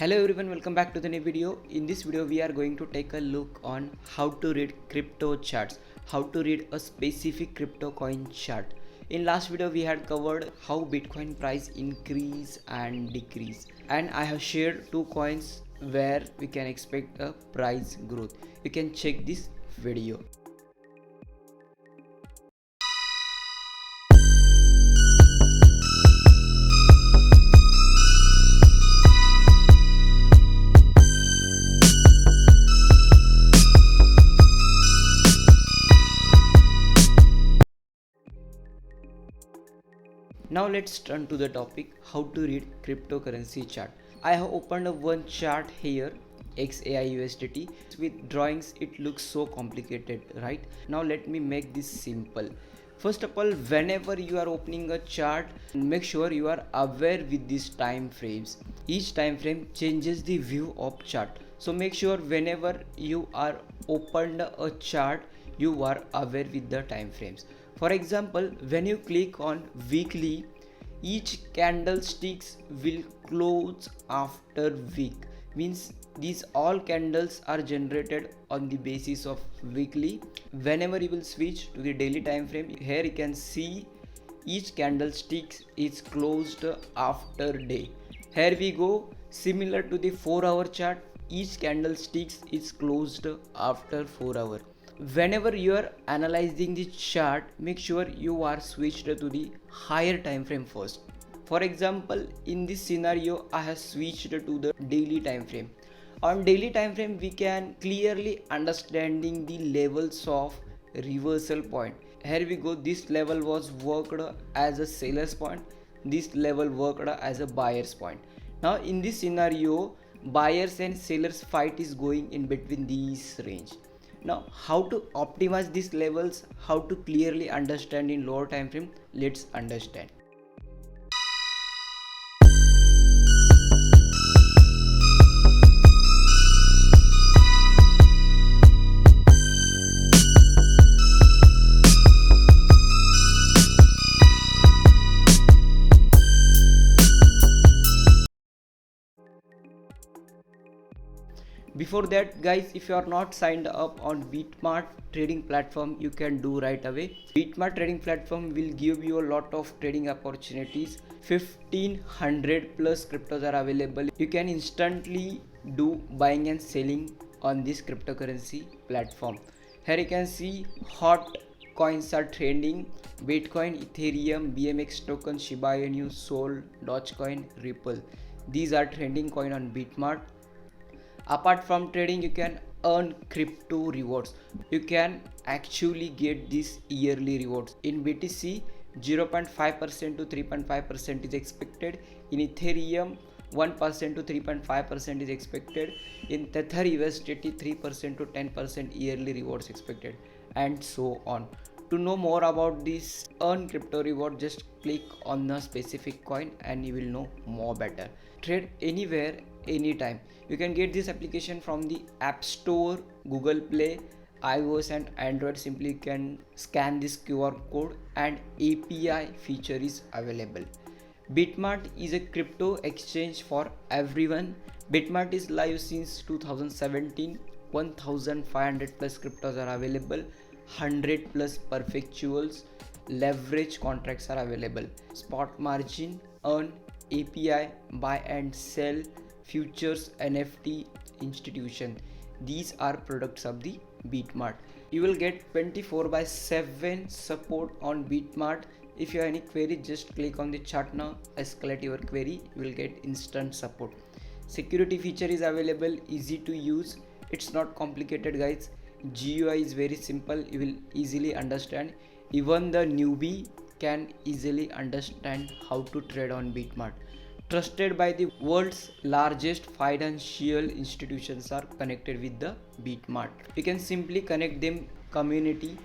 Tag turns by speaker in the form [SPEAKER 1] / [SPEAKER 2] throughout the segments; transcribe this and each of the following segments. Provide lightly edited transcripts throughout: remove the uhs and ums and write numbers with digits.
[SPEAKER 1] Hello everyone, welcome back to the new video. In this video we are going to take a look on how to read crypto charts, how to read a specific crypto coin chart. In last video we had covered how Bitcoin price increase and decrease, and I have shared two coins where we can expect a price growth. You can check this video. Now let's turn to the topic how to read cryptocurrency chart. I have opened one chart here, XAI with drawings. It looks so complicated, right? Now let me make this simple. First of all, whenever you are opening a chart, make sure you are aware with these time frames. Each time frame changes the view of chart. So make sure whenever you are opened a chart, you are aware with the time frames. For example, when you click on weekly, each candlesticks will close after week. Means these all candles are generated on the basis of weekly. Whenever you will switch to the daily time frame, here you can see each candlestick is closed after day. Here we go, similar to the 4-hour chart, each candlestick is closed after 4 hours. Whenever you are analyzing the chart, make sure you are switched to the higher time frame first. For example, in this scenario I have switched to the daily time frame. On daily time frame we can clearly understanding the levels of reversal point. Here we go, this level was worked as a seller's point, this level worked as a buyer's point. Now in this scenario, buyers and sellers fight is going in between these range. Now how to optimize these levels, how to clearly understand in lower time frame, let's understand. Before that guys, if you are not signed up on Bitmart trading platform, you can do right away. Bitmart trading platform will give you a lot of trading opportunities. 1500 plus cryptos are available. You can instantly do buying and selling on this cryptocurrency platform. Here you can see hot coins are trending: Bitcoin, Ethereum, BMX token, Shiba Inu, Sol, Dogecoin, Ripple. These are trending coin on Bitmart. Apart from trading, you can earn crypto rewards. You can actually get these yearly rewards. In BTC, 0.5% to 3.5% is expected. In Ethereum, 1% to 3.5% is expected. In Tether USDT, 3% to 10% yearly rewards expected, and so on. To know more about this earn crypto reward, just click on a specific coin and you will know more better. Trade anywhere, anytime. You can get this application from the App Store, Google Play, iOS and Android. Simply can scan this QR code and API feature is available. Bitmart is a crypto exchange for everyone. Bitmart is live since 2017. 1500 plus cryptos are available. 100 plus perpetuals, leverage contracts are available. Spot margin, earn, API, buy and sell, futures, NFT, institution. These are products of the Bitmart. You will get 24/7 support on Bitmart. If you have any query, just click on the chat now, escalate your query, you will get instant support. Security feature is available, easy to use. It's not complicated guys. GUI is very simple, you will easily understand. Even the newbie can easily understand how to trade on Bitmart. Trusted by the world's largest financial institutions are connected with the Bitmart. You can simply connect them. Community,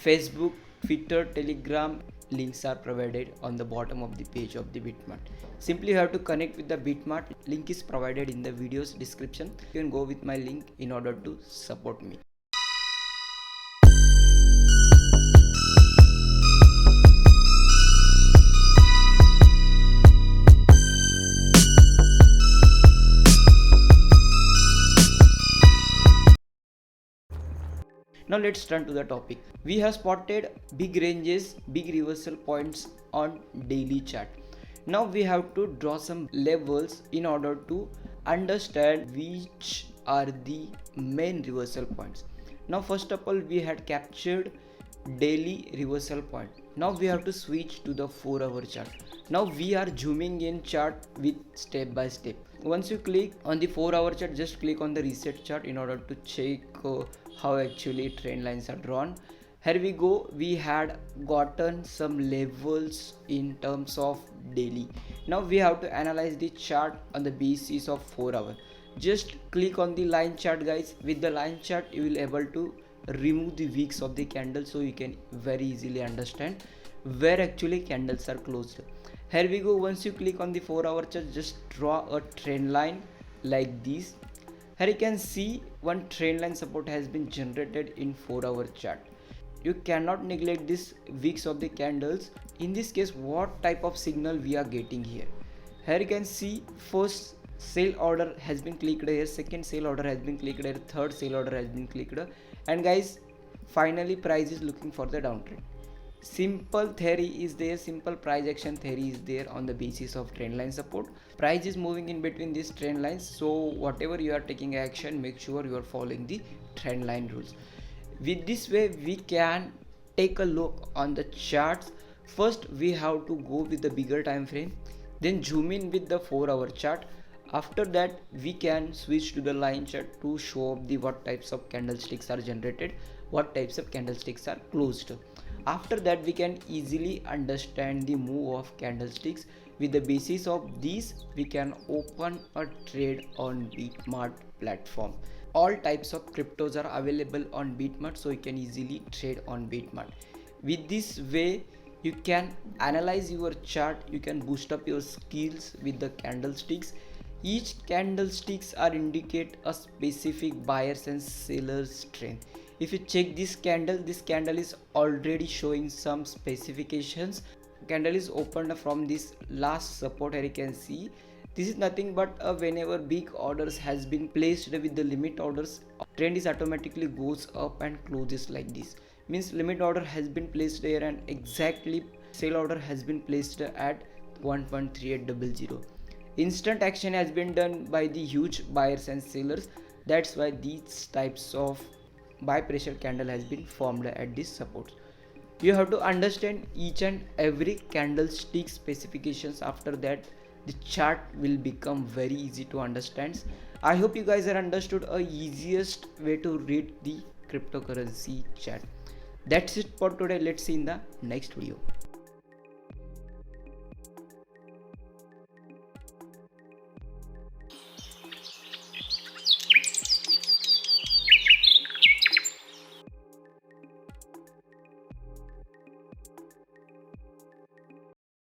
[SPEAKER 1] Facebook, Twitter, Telegram, links are provided on the bottom of the page of the Bitmart. Simply you have to connect with the Bitmart. Link is provided in the video's description. You can go with my link in order to support me. Now let's turn to the topic. We have spotted big ranges, big reversal points on daily chart. Now we have to draw some levels in order to understand which are the main reversal points. Now first of all, we had captured daily reversal point. Now we have to switch to the 4-hour chart. Now we are zooming in chart with step by step. Once you click on the 4-hour chart, just click on the reset chart in order to check how actually trend lines are drawn. Here we go. We had gotten some levels in terms of daily. Now we have to analyze the chart on the basis of 4-hour. Just click on the line chart, guys. With the line chart you will able to remove the wicks of the candle, so you can very easily understand where actually candles are closed. Here we go. Once you click on the 4-hour chart, just draw a trend line like this. Here you can see one trend line support has been generated in 4-hour chart. You cannot neglect this wicks of the candles. In this case, what type of signal we are getting here? Here you can see first sell order has been clicked here, second sell order has been clicked here, third sell order has been clicked, and guys, finally price is looking for the downtrend. Simple theory is there, simple price action theory is there on the basis of trend line support. Price is moving in between these trend lines, so whatever you are taking action, make sure you are following the trend line rules. With this way we can take a look on the charts. First we have to go with the bigger time frame, then zoom in with the 4-hour chart. After that we can switch to the line chart to show up the what types of candlesticks are generated, what types of candlesticks are closed. After that we can easily understand the move of candlesticks. With the basis of these we can open a trade on Bitmart platform. All types of cryptos are available on Bitmart, so you can easily trade on Bitmart. With this way you can analyze your chart, you can boost up your skills with the candlesticks. Each candlesticks are indicate a specific buyers and sellers strength. If you check this candle is already showing some specifications. Candle is opened from this last support. Here you can see this is nothing but whenever big orders has been placed with the limit orders, trend is automatically goes up and closes like this. Means limit order has been placed here and exactly sell order has been placed at 1.3800. Instant action has been done by the huge buyers and sellers. That's why these types of buy pressure candle has been formed at this support. You have to understand each and every candlestick specifications. After that the chart will become very easy to understand. I hope you guys are understood a easiest way to read the cryptocurrency chart. That's it for today. Let's see in the next video.